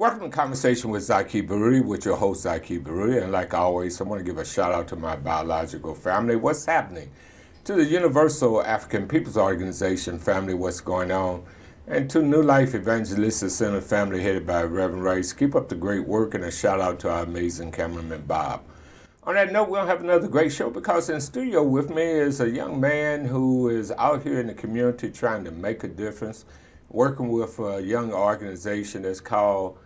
Welcome to Conversation with Zaki Baruti, with your host, Zaki Baruti. And like always, I want to give a shout out to my biological family. What's happening? To the Universal African Peoples Organization family, what's going on? And to New Life Evangelistic Center family headed by Reverend Rice. Keep up the great work, and a shout out to our amazing cameraman, Bob. On that note, we'll have another great show because in studio with me is a young man who is out here in the community trying to make a difference, working with a young organization that's called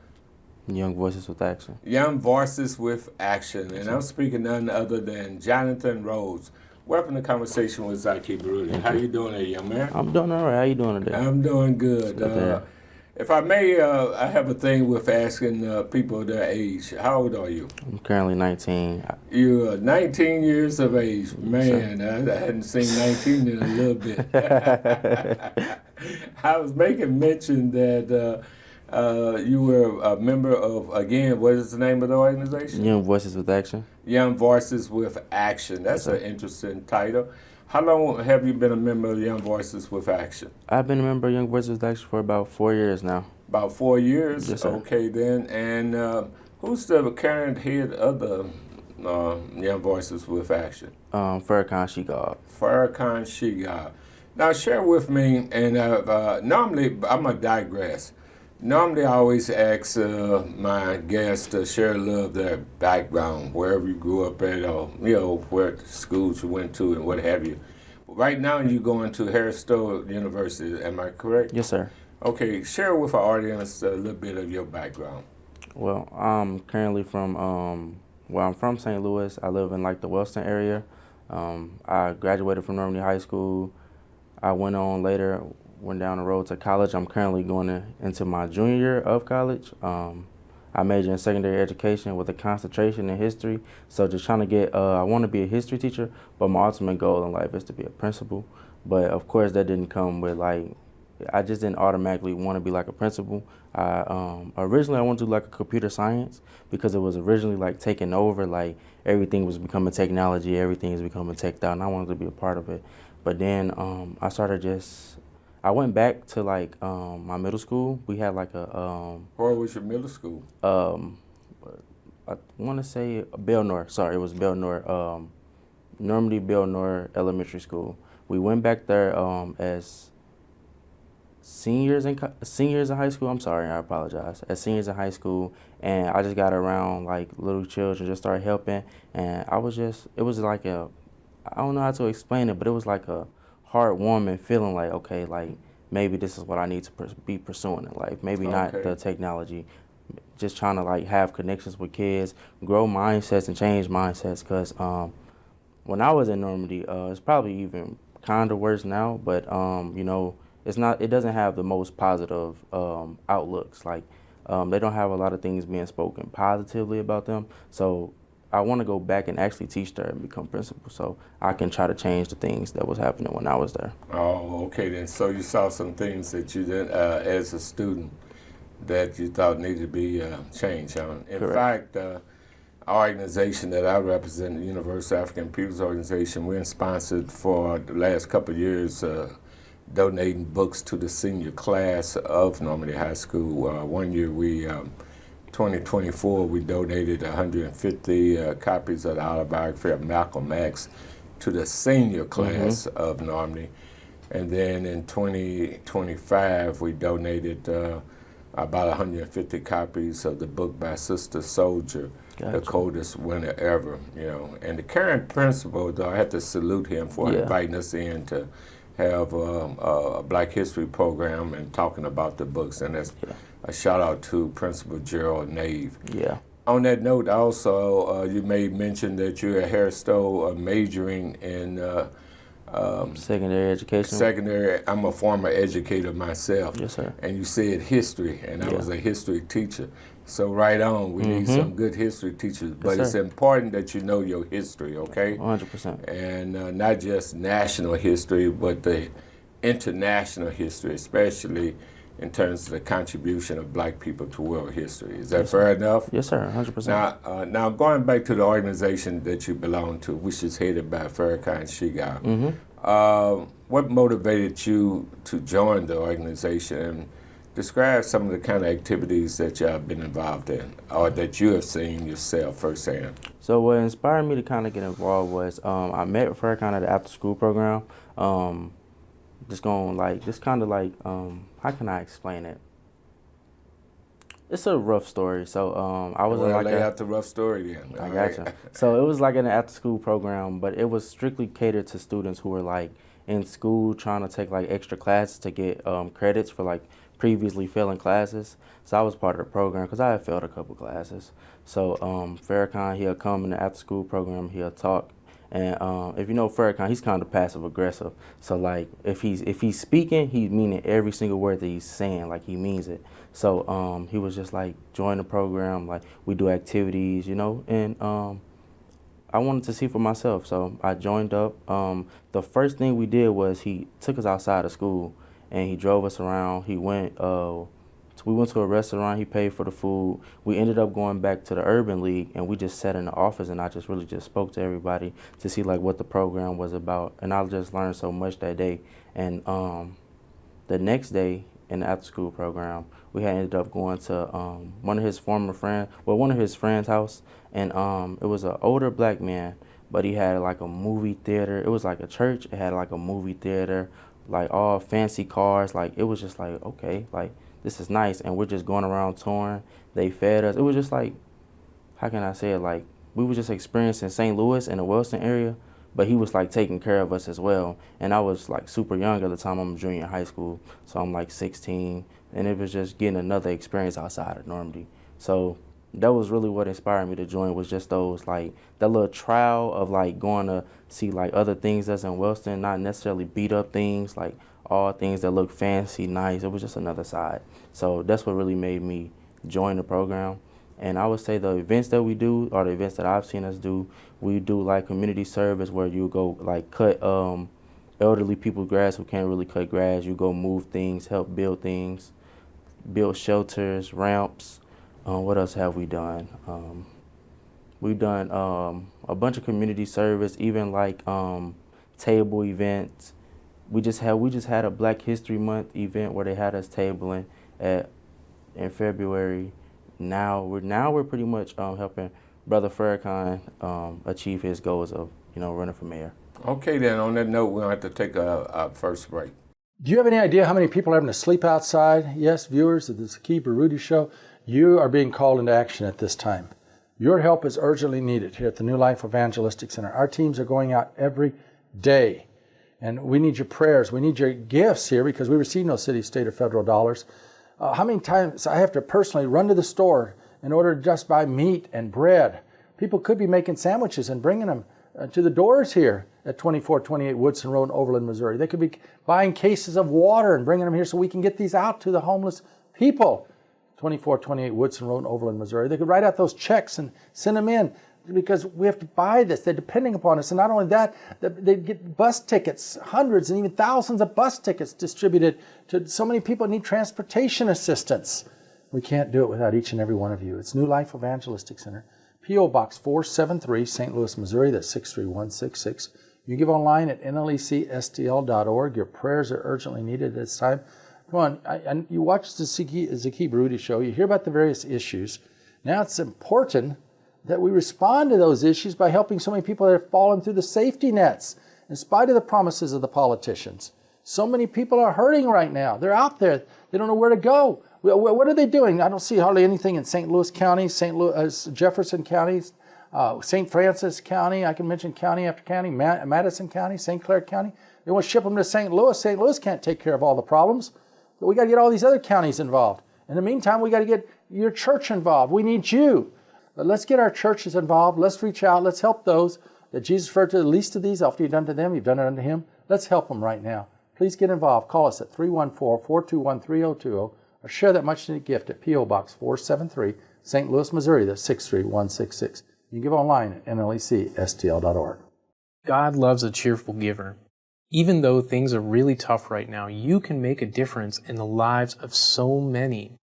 Young Voices with Action. Young Voices with Action. And I'm speaking none other than Johnathan Rhodes. Welcome to Conversation with Zaki Baruti. How you doing there, young man? I'm doing all right. How you doing today? I'm doing good. If I may, I have a thing with asking people their age. How old are you? I'm currently 19. You're 19 years of age. Man, I hadn't seen 19 in a little bit. I was making mention that you were a member of, again, what is the name of the organization? Young Voices with Action. Young Voices with Action. That's an interesting title. How long have you been a member of Young Voices with Action? I've been a member of Young Voices with Action for about 4 years now. About 4 years? Yes, sir. Okay, then. And who's the current head of the Young Voices with Action? Farrakhan Shigab. Farrakhan Shigab. Now, share with me, and normally, I'm going to digress. Normally, I always ask my guests to share a little of their background, wherever you grew up at, or where schools you went to, and what have you. Right now, you're going to Harris-Stowe University. Am I correct? Yes, sir. Okay, share with our audience a little bit of your background. Well, I'm currently from I'm from St. Louis. I live in the Wellston area. I graduated from Normandy High School. I went down the road to college. I'm currently going into my junior year of college. I major in secondary education with a concentration in history. So just trying to get, I want to be a history teacher, but my ultimate goal in life is to be a principal. But of course that didn't come with I just didn't automatically want to be like a principal. Originally I wanted to do a computer science because it was originally taking over, everything was becoming technology, everything is becoming teched out, and I wanted to be a part of it. But then I went back to my middle school. We had Where was your middle school? I want to say Belnor. Sorry, it was Belnor. Normandy Belnor Elementary School. We went back there as seniors in high school. I'm sorry, I apologize. As seniors in high school, and I just got around little children, just started helping, and it was I don't know how to explain it, but it was a heartwarming feeling maybe this is what I need to be pursuing in life. Maybe not the technology. Just trying to have connections with kids, grow mindsets and change mindsets. Because when I was in Normandy, it's probably even kind of worse now. But it's not. It doesn't have the most positive outlooks. They don't have a lot of things being spoken positively about them. So I want to go back and actually teach there and become principal so I can try to change the things that was happening when I was there. Oh, okay then. So you saw some things that you did as a student that you thought needed to be changed. In Correct. fact, our organization that I represent, the Universal African Peoples Organization, we're sponsored for the last couple of years donating books to the senior class of Normandy High School. One year 2024, we donated 150 copies of the autobiography of Malcolm X to the senior class of Normandy. And then in 2025, we donated about 150 copies of the book by Sister Soldier, Gotcha. The Coldest Winter Ever. And the current principal, though, I have to salute him for inviting us in to have a Black History program and talking about the books. And that's a shout out to Principal Gerald Nave. Yeah. On that note, also, you made mention that you're at Harris-Stowe majoring in secondary education. Secondary. I'm a former educator myself. Yes, sir. And you said history, and I was a history teacher. So right on, we need some good history teachers. But it's important that you know your history, okay? 100%. And not just national history, but the international history, especially in terms of the contribution of Black people to world history. Is that fair enough? Yes, sir, 100%. Now going back to the organization that you belong to, which is headed by Farrakhan Shigab, what motivated you to join the organization? And Describe some of the kind of activities that you have been involved in or that you have seen yourself firsthand. So what inspired me to kind of get involved was I met Farrakhan at the after school program. Just going like, just kind of like, how can I explain it? It's a rough story. So I was in like lay out the rough story then. I gotcha. So it was like an after school program, but it was strictly catered to students who were like in school trying to take like extra classes to get credits for like previously failing classes. So I was part of the program because I had failed a couple classes. So Farrakhan, he'll come in the after school program, he'll talk. And if you know Farrakhan, he's kind of passive aggressive. So like if he's speaking, he's meaning every single word that he's saying, like he means it. So he was just like, join the program, like we do activities, you know, and I wanted to see for myself. So I joined up. The first thing we did was he took us outside of school and he drove us around. We went to a restaurant, he paid for the food. We ended up going back to the Urban League and we just sat in the office and I just really just spoke to everybody to see like what the program was about. And I just learned so much that day. And the next day in the after school program, we had ended up going to one of his friend's house. And it was an older black man, but he had like a movie theater. It was like a church, it had like a movie theater, like all fancy cars. Like it was just like, okay, like this is nice, and we're just going around touring. They fed us. It was just like, how can I say it? Like we were just experiencing St. Louis and the Wilson area, but he was like taking care of us as well. And I was like super young at the time. I'm a junior in high school, so I'm like 16, and it was just getting another experience outside of Normandy. So that was really what inspired me to join, was just those like that little trial of like going to see like other things that's in Wellston, not necessarily beat up things, like all things that look fancy, nice. It was just another side. So that's what really made me join the program. And I would say the events that we do, or the events that I've seen us do, we do like community service where you go like cut elderly people's grass who can't really cut grass. You go move things, help build things, build shelters, ramps. What else have we done? We've done a bunch of community service, even like table events. We just had a Black History Month event where they had us tabling in February. Now we're pretty much helping Brother Farrakhan achieve his goals of running for mayor. Okay, then on that note, we'll have to take a first break. Do you have any idea how many people are having to sleep outside? Yes, viewers of the Zaki Baruti Show, you are being called into action at this time. Your help is urgently needed here at the New Life Evangelistic Center. Our teams are going out every day, and we need your prayers. We need your gifts here because we receive no city, state, or federal dollars. How many times I have to personally run to the store in order to just buy meat and bread? People could be making sandwiches and bringing them to the doors here at 2428 Woodson Road in Overland, Missouri. They could be buying cases of water and bringing them here so we can get these out to the homeless people. 2428 Woodson Road in Overland, Missouri. They could write out those checks and send them in because we have to buy this. They're depending upon us. And not only that, they get bus tickets, hundreds and even thousands of bus tickets distributed to so many people that need transportation assistance. We can't do it without each and every one of you. It's New Life Evangelistic Center, P.O. Box 473, St. Louis, Missouri. That's 63166. You can give online at nlecstl.org. Your prayers are urgently needed at this time. Come on, you watch the Zaki Baruti Show. You hear about the various issues. Now it's important that we respond to those issues by helping so many people that have fallen through the safety nets in spite of the promises of the politicians. So many people are hurting right now. They're out there. They don't know where to go. What are they doing? I don't see hardly anything in St. Louis County, Jefferson County, St. Francis County. I can mention county after county, Madison County, St. Clair County. They want to ship them to St. Louis. St. Louis can't take care of all the problems. But we got to get all these other counties involved. In the meantime, we got to get your church involved. We need you. But let's get our churches involved. Let's reach out. Let's help those that Jesus referred to. The least of these, after you've done to them, you've done it unto him. Let's help them right now. Please get involved. Call us at 314-421-3020 or share that much-needed gift at P.O. Box 473, St. Louis, Missouri. That's 63166. You can give online at nlecstl.org. God loves a cheerful giver. Even though things are really tough right now, you can make a difference in the lives of so many.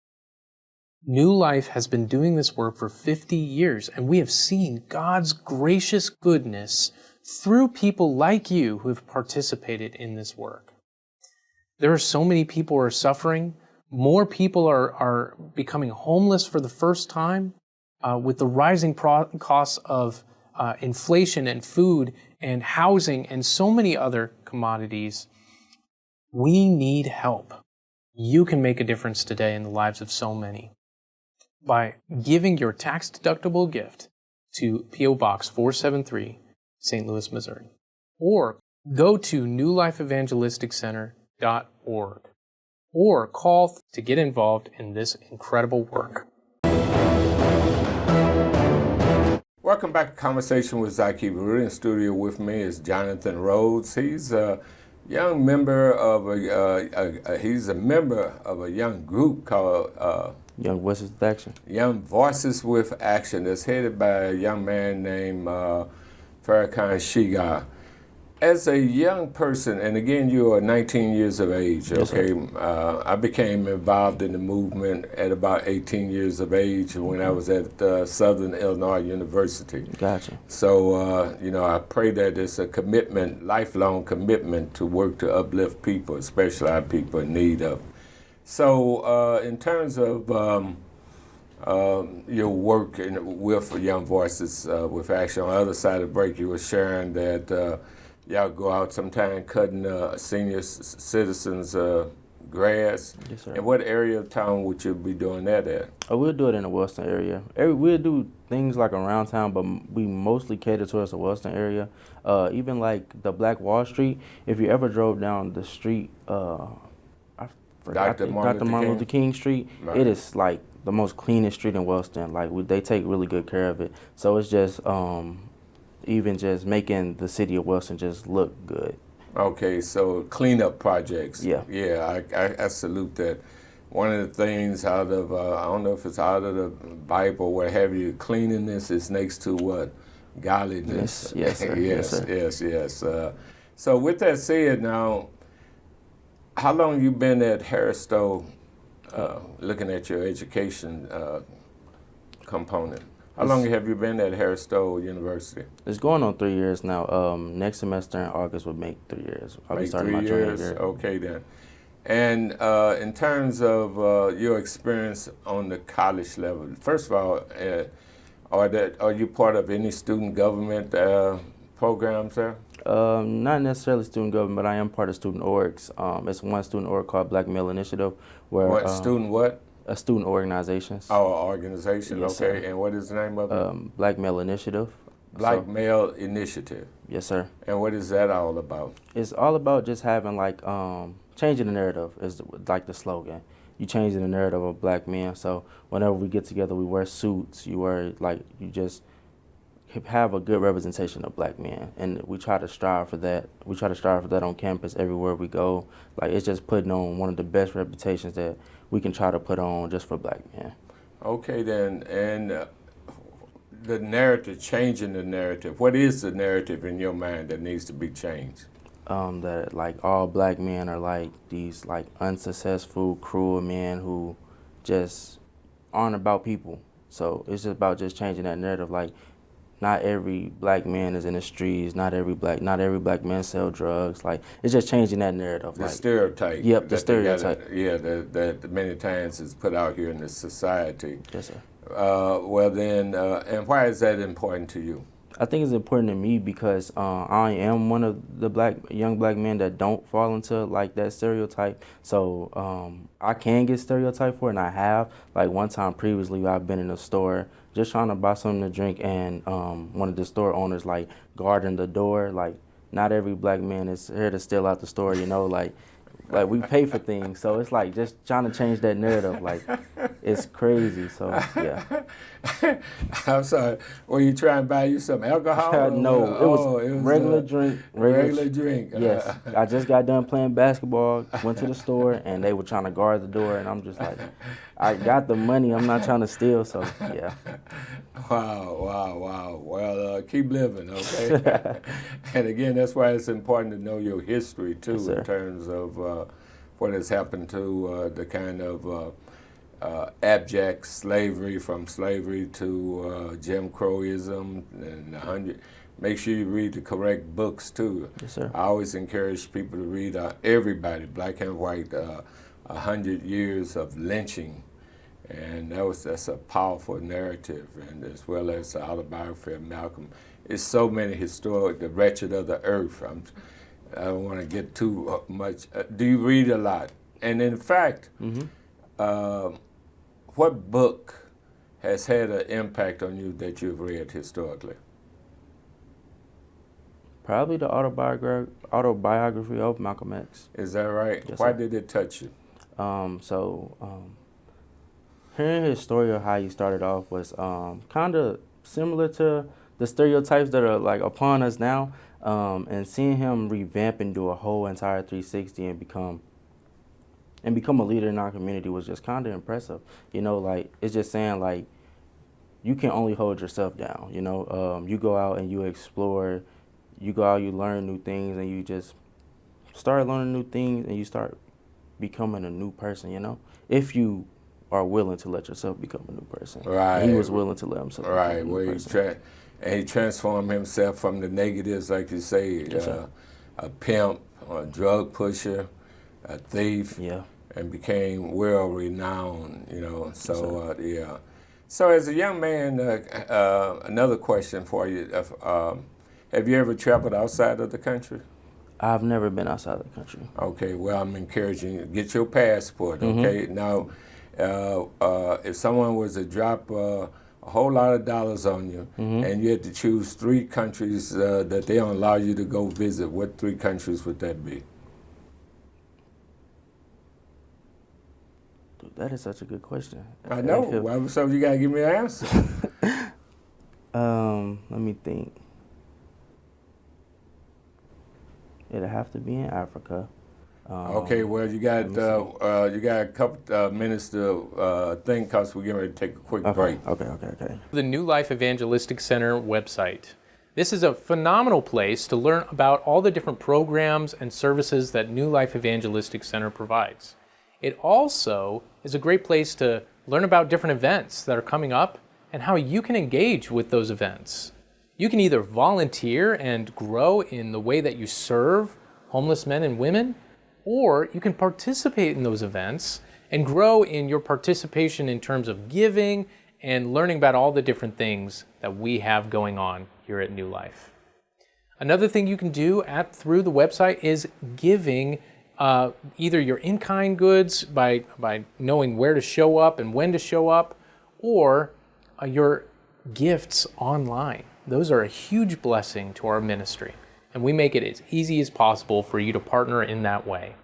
New Life has been doing this work for 50 years, and we have seen God's gracious goodness through people like you who have participated in this work. There are so many people who are suffering. More people are becoming homeless for the first time with the rising costs of inflation and food and housing and so many other commodities. We need help. You can make a difference today in the lives of so many by giving your tax-deductible gift to P.O. Box 473, St. Louis, Missouri. Or go to newlifeevangelisticcenter.org or call to get involved in this incredible work. Welcome back to Conversation with Zaki Baruti. In studio with me is Johnathan Rhodes. He's a young member of a young group called Young Voices with Action. Young Voices with Action. That's headed by a young man named Farrakhan Shiga. As a young person, and again, you are 19 years of age, okay? Yes, I became involved in the movement at about 18 years of age when I was at Southern Illinois University. Gotcha. So, I pray that it's a commitment, lifelong commitment to work to uplift people, especially our people in need of. So, in terms of your work with Young Voices with Action, on the other side of the break, you were sharing that y'all go out sometime cutting senior citizens' grass. Yes, sir. And what area of town would you be doing that at? We'll do it in the Western area. We'll do things like around town, but we mostly cater towards the Western area. Even like the Black Wall Street, if you ever drove down the street, I forgot Dr. Martin Luther King Street, right. It is like the most cleanest street in Wellston. Like they take really good care of it. So it's just even just making the city of Wellston just look good. Okay, so cleanup projects. Yeah. Yeah, I salute that. One of the things out of, I don't know if it's out of the Bible, what have you, cleanliness is next to what? Godliness. Yes, sir. yes. So with that said now, how long you been at Harris Stowe, looking at your education component? How long have you been at Harris Stowe University? It's going on 3 years now. Next semester in August would make 3 years. I'll be starting my junior year. Okay then. And in terms of your experience on the college level, first of all, are you part of any student government programs there? Not necessarily student government, but I am part of student orgs. It's one student org called Black Male Initiative. Where What student what? Student organizations. Oh, organization. Yes, okay. sir. And what is the name of it? Black Male Initiative. Black Male Initiative. Yes, sir. And what is that all about? It's all about just having like changing the narrative is like the slogan. You changing the narrative of black men. So whenever we get together, we wear suits. You just have a good representation of black men, and we try to strive for that. We try to strive for that on campus everywhere we go. Like it's just putting on one of the best reputations that we can try to put on just for black men. Okay then, and the narrative, changing the narrative. What is the narrative in your mind that needs to be changed? That like all black men are like these like unsuccessful, cruel men who just aren't about people. So it's just about just changing that narrative. Like not every black man is in the streets. Not every black man sell drugs. Like it's just changing that narrative. The like, stereotype. Yep, the stereotype. That many times is put out here in the society. Yes, sir. Well then, and why is that important to you? I think it's important to me because I am one of the young black men that don't fall into like that stereotype. So I can get stereotyped for it, and I have. Like one time previously, I've been in a store just trying to buy something to drink, and one of the store owners like guarding the door. Like not every black man is here to steal out the store, you know. Like we pay for things, so it's like just trying to change that narrative. Like it's crazy. So yeah. I'm sorry. Were you trying to buy you some alcohol? No, it was regular drink. Regular drink. Yes. I just got done playing basketball, went to the store, and they were trying to guard the door, and I'm just like, I got the money. I'm not trying to steal, so yeah. Wow. Well, keep living, okay? And again, that's why it's important to know your history, too, Yes, in terms of what has happened to the kind of abject slavery, from slavery to Jim Crowism, and make sure you read the correct books too. Yes, sir. I always encourage people to read everybody, black and white, 100 years of lynching. And that's a powerful narrative, and as well as the autobiography of Malcolm. It's so many historic, The Wretched of the Earth. I don't want to get too much. Do you read a lot? And in fact, what book has had an impact on you that you've read historically? Probably the autobiography of Malcolm X. Is that right? Yes, Why sir. did it touch you? Hearing his story of how he started off was kind of similar to the stereotypes that are like upon us now, and seeing him revamp and do a whole entire 360 and become a leader in our community was just kind of impressive. You know, like, it's just saying, like, you can only hold yourself down, you know. You go out and you explore, you go out, you learn new things, and you just start learning new things, and you start becoming a new person, you know, if you are willing to let yourself become a new person. Right. And he was willing to let himself become a new Where person. he transformed himself from the negatives, like you say, Yes, sir. a pimp, a drug pusher, a thief, Yeah. and became world-renowned, you know. So, Yes, yeah. So as a young man, another question for you. Have you ever traveled outside of the country? I've never been outside the country. Okay, well, I'm encouraging you to get your passport, okay? Now, if someone was to drop a whole lot of dollars on you and you had to choose 3 countries that they don't allow you to go visit, what 3 countries would that be? Dude, that is such a good question. I know. Well, so you got to give me an answer. Let me think. It'd have to be in Africa. Okay, well, you got a couple minutes to think, because we're getting ready to take a quick break. Okay. The New Life Evangelistic Center website. This is a phenomenal place to learn about all the different programs and services that New Life Evangelistic Center provides. It also is a great place to learn about different events that are coming up and how you can engage with those events. You can either volunteer and grow in the way that you serve homeless men and women, or you can participate in those events and grow in your participation in terms of giving and learning about all the different things that we have going on here at New Life. Another thing you can do through the website is giving either your in-kind goods by knowing where to show up and when to show up, or your gifts online. Those are a huge blessing to our ministry, and we make it as easy as possible for you to partner in that way.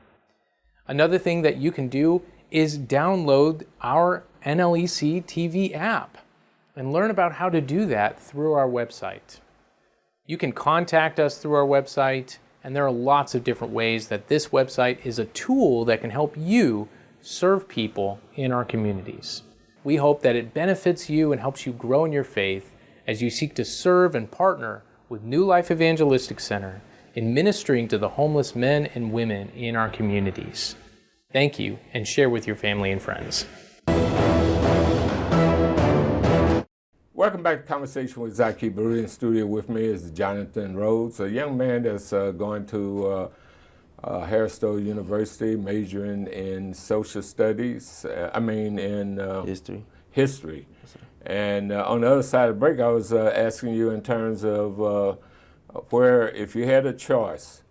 Another thing that you can do is download our NLEC TV app and learn about how to do that through our website. You can contact us through our website, and there are lots of different ways that this website is a tool that can help you serve people in our communities. We hope that it benefits you and helps you grow in your faith as you seek to serve and partner with New Life Evangelistic Center in ministering to the homeless men and women in our communities. Thank you, and share with your family and friends. Welcome back to Conversation with Zaki Baruti. In studio with me is Johnathan Rhodes, a young man that's going to Harris-Stowe University, majoring in social studies. History. History. And on the other side of the break, I was asking you in terms of where, if you had a choice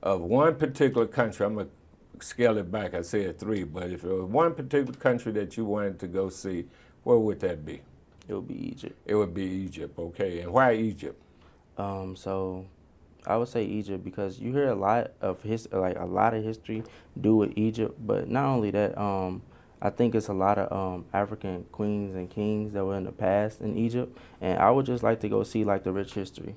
of one particular country, I'm going to scale it back, I said 3, but if there was one particular country that you wanted to go see, where would that be? It would be Egypt. It would be Egypt, okay. And why Egypt? So I would say Egypt because you hear a lot of history do with Egypt, but not only that, I think it's a lot of African queens and kings that were in the past in Egypt, and I would just like to go see like the rich history.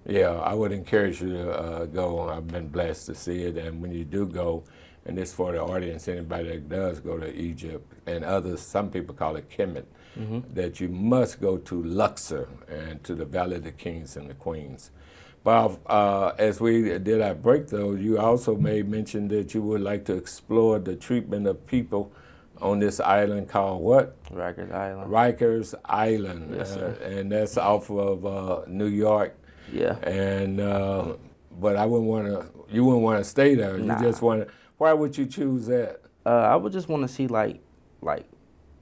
Yeah, I would encourage you to go. I've been blessed to see it, and when you do go, and this for the audience, anybody that does go to Egypt, and others, some people call it Kemet, that you must go to Luxor and to the Valley of the Kings and the Queens. But as we did our break, though, you also made mention that you would like to explore the treatment of people on this island called what? Rikers Island. Rikers Island. Yes, sir. And that's off of New York. Yeah. And but you wouldn't want to stay there. Nah. You just want to. Why would you choose that? I would just want to see like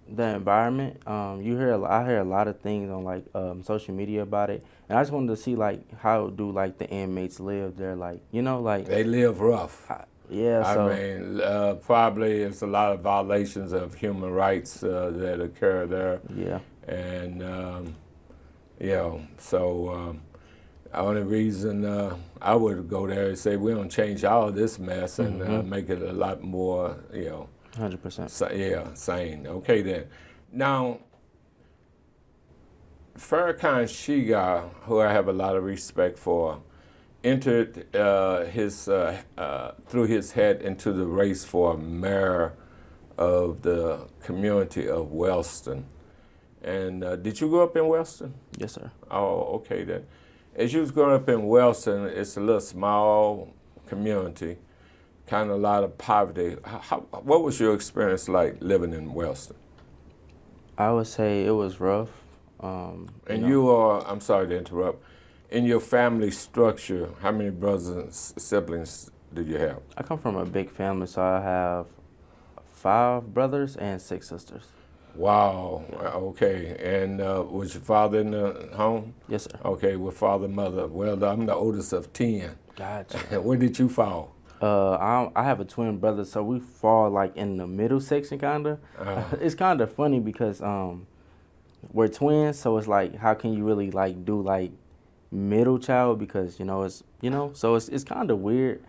the environment. I hear a lot of things on like social media about it, and I just wanted to see like how do like the inmates live there, like like They live rough. yeah. I So mean, probably it's a lot of violations of human rights that occur there. yeah. And, so the only reason I would go there is say we don't change all of this mess and make it a lot more, 100%. sane. Okay, then. Now, Farrakhan Shiga, who I have a lot of respect for, entered through his head into the race for mayor of the community of Wellston. And did you grow up in Wellston? Yes, sir. Oh, okay then. As you was growing up in Wellston, it's a little small community, kind of a lot of poverty. What was your experience like living in Wellston? I would say it was rough. And you are, I'm sorry to interrupt, in your family structure, how many brothers and siblings do you have? I come from a big family, so I have 5 brothers and 6 sisters. Wow, okay. And was your father in the home? Yes, sir. Okay, with father and mother. Well, I'm the oldest of 10. Gotcha. Where did you fall? I have a twin brother, so we fall like in the middle section, kinda. It's kind of funny because we're twins, so it's like, how can you really like do like middle child, because so it's kind of weird.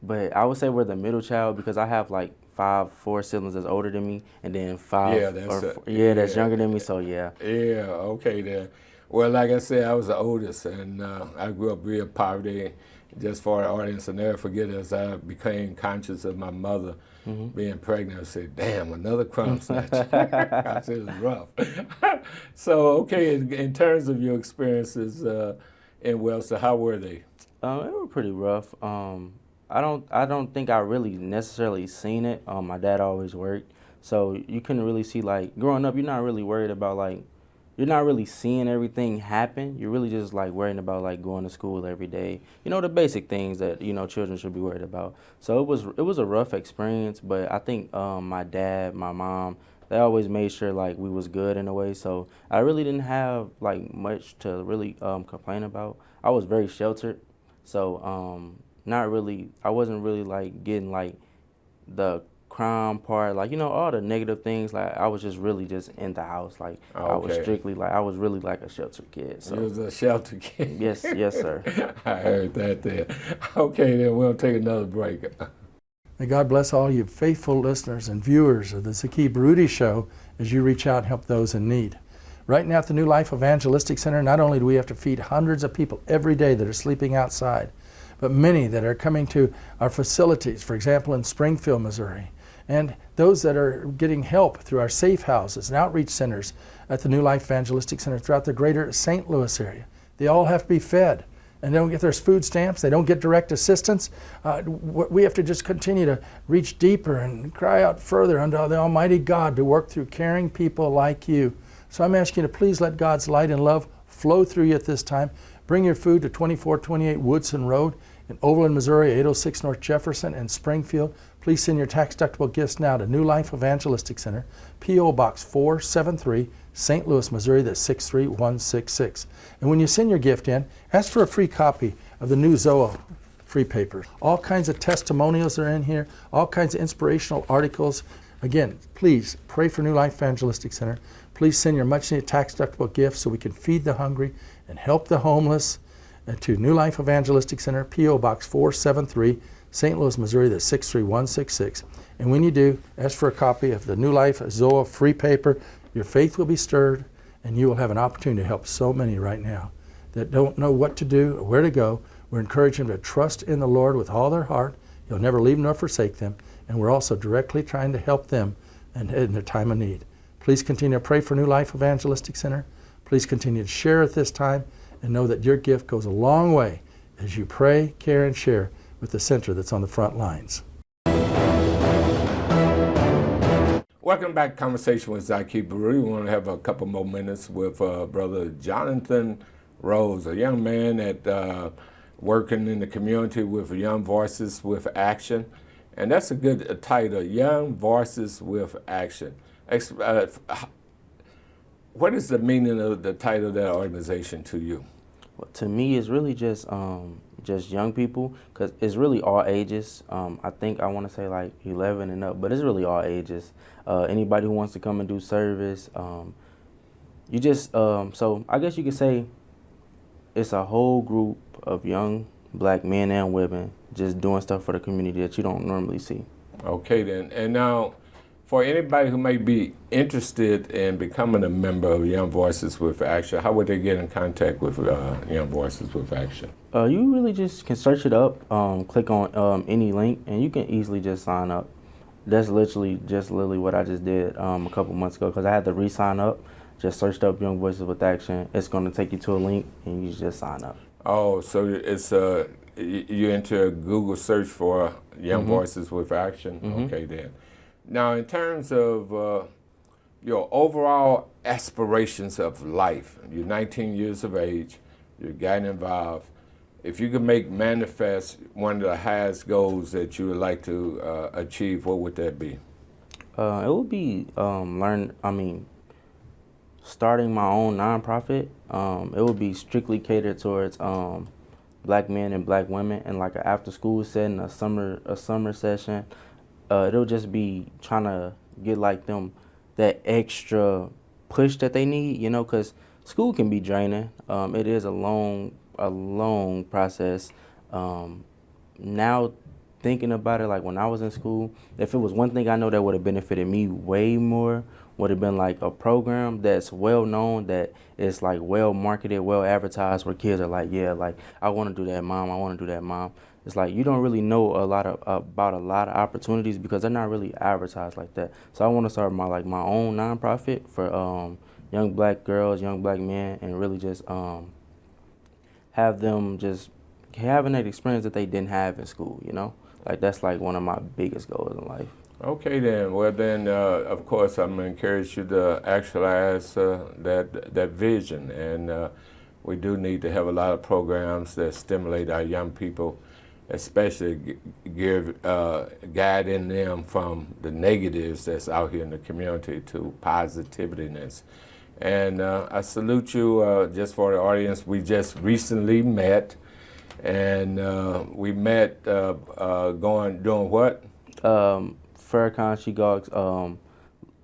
But I would say we're the middle child because I have like 4 siblings that's older than me, and then 5 that's younger than me. So yeah. Yeah, okay then. Well, like I said, I was the oldest, and I grew up real poverty. Just for our audience, and never forget, as I became conscious of my mother being pregnant, I said, "Damn, another crumb snatch." I said it was rough. So, okay, in terms of your experiences in Wellston, how were they? They were pretty rough. I don't think I really necessarily seen it. My dad always worked, so you couldn't really see, like, growing up, you're not really worried about, like, you're not really seeing everything happen. You're really just like worrying about like going to school every day. The basic things that children should be worried about. So it was a rough experience, but I think my dad, my mom, they always made sure like we was good in a way. So I really didn't have like much to really complain about. I was very sheltered, so not really. I wasn't really like getting like the crime part, like all the negative things. Like I was just really just in the house. Like I was strictly like I was really like a sheltered kid. So you was a sheltered kid. Yes, sir. I heard that there. Okay, then we'll take another break. May God bless all you faithful listeners and viewers of the Zaki Baruti Show as you reach out and help those in need. Right now at the New Life Evangelistic Center, not only do we have to feed hundreds of people every day that are sleeping outside, but many that are coming to our facilities, for example, in Springfield, Missouri, and those that are getting help through our safe houses and outreach centers at the New Life Evangelistic Center throughout the greater St. Louis area. They all have to be fed, and they don't get their food stamps. They don't get direct assistance. We have to just continue to reach deeper and cry out further unto the Almighty God to work through caring people like you. So I'm asking you to please let God's light and love flow through you at this time. Bring your food to 2428 Woodson Road in Overland, Missouri, 806 North Jefferson, and Springfield. Please send your tax-deductible gifts now to New Life Evangelistic Center, P.O. Box 473, St. Louis, Missouri, that's 63166. And when you send your gift in, ask for a free copy of the new Zoa free paper. All kinds of testimonials are in here, all kinds of inspirational articles. Again, please pray for New Life Evangelistic Center. Please send your much-needed tax-deductible gifts so we can feed the hungry and help the homeless. To New Life Evangelistic Center, P.O. Box 473, St. Louis, Missouri, that's 63166. And when you do, ask for a copy of the New Life Zoa free paper. Your faith will be stirred, and you will have an opportunity to help so many right now that don't know what to do or where to go. We're encouraging them to trust in the Lord with all their heart. He'll never leave nor forsake them. And we're also directly trying to help them in their time of need. Please continue to pray for New Life Evangelistic Center. Please continue to share at this time, and know that your gift goes a long way as you pray, care, and share with the center that's on the front lines. Welcome back to Conversation with Zaki Baruti. We want to have a couple more minutes with Brother Johnathan Rhodes, a young man that working in the community with Young Voices with Action. And that's a good title, Young Voices with Action. What is the meaning of the title of that organization to you? Well, to me, it's really just young people, because it's really all ages. I think I want to say like 11 and up, but it's really all ages. Anybody who wants to come and do service. You just so I guess you could say it's a whole group of young black men and women just doing stuff for the community that you don't normally see. Okay then. And now, for anybody who may be interested in becoming a member of Young Voices with Action, how would they get in contact with Young Voices with Action? You really just can search it up, click on any link, and you can easily just sign up. That's literally what I just did a couple months ago, because I had to re-sign up. Just searched up Young Voices with Action. It's going to take you to a link, and you just sign up. Oh, so it's you enter a Google search for Young Voices with Action. Okay then. Now, in terms of your overall aspirations of life, you're 19 years of age, you're getting involved. If you could make manifest one of the highest goals that you would like to achieve, what would that be? It would be starting my own nonprofit. It would be strictly catered towards black men and black women, and like an after school setting, a summer session. It'll just be trying to get like them that extra push that they need, because school can be draining. It is a long process. Now thinking about it, like when I was in school, if it was one thing I know that would have benefited me way more, would have been like a program that's well known, that is like well marketed, well advertised, where kids are like, yeah, like I want to do that, mom. I want to do that, mom. It's like you don't really know about a lot of opportunities because they're not really advertised like that. So I want to start my own nonprofit for young black girls, young black men, and really just have them just having that experience that they didn't have in school. Like that's like one of my biggest goals in life. Okay then. Well then, of course, I'm gonna encourage you to actualize that vision, and we do need to have a lot of programs that stimulate our young people, especially guiding them from the negatives that's out here in the community to positivityness. And I salute you. Just for the audience, we just recently met, and we met doing what? Farrakhan Shigog's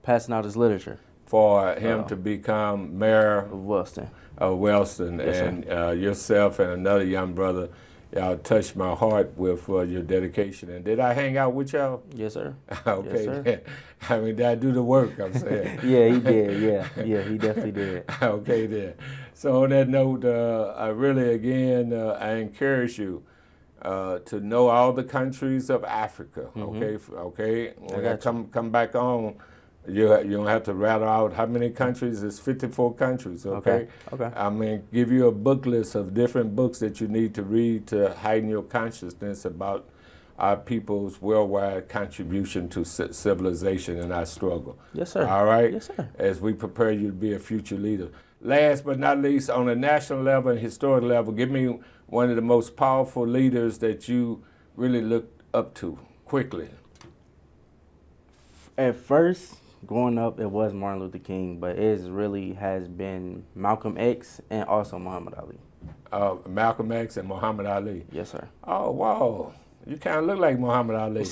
passing out his literature. For him to become mayor of Wellston. Yes, and yourself and another young brother, y'all touched my heart with your dedication. And did I hang out with y'all? Yes, sir. Okay. Yes, sir. I mean, did I do the work, I'm saying? Yeah, he did. Yeah, he definitely did. Okay, then. So on that note, I really, again, I encourage you to know all the countries of Africa. Okay. When I come back on, you don't have to rattle out how many countries. It's 54 countries. Okay. I mean, give you a book list of different books that you need to read to heighten your consciousness about our people's worldwide contribution to civilization and our struggle. Yes, sir. All right? Yes, sir. As we prepare you to be a future leader. Last but not least, on a national level and historic level, give me one of the most powerful leaders that you really look up to, quickly. At first, growing up, it was Martin Luther King, but it really has been Malcolm X and also Muhammad Ali. Malcolm X and Muhammad Ali. Yes, sir. Oh, wow. You kind of look like Muhammad Ali.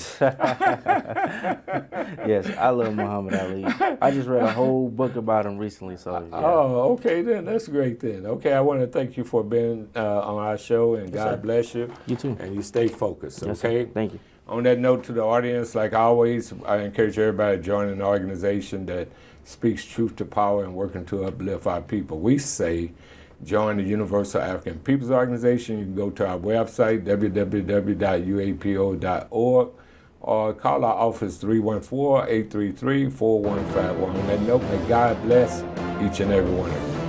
Yes, I love Muhammad Ali. I just read a whole book about him recently, so yeah. Oh, okay then. That's great then. Okay, I want to thank you for being on our show, and God bless you. You too. And you stay focused, Yes, okay? sir. Thank you. On that note, to the audience, like always, I encourage everybody to join an organization that speaks truth to power and working to uplift our people. We say, join the Universal African Peoples Organization. You can go to our website, www.uapo.org, or call our office, 314-833-4151. On that note, may God bless each and every one of you.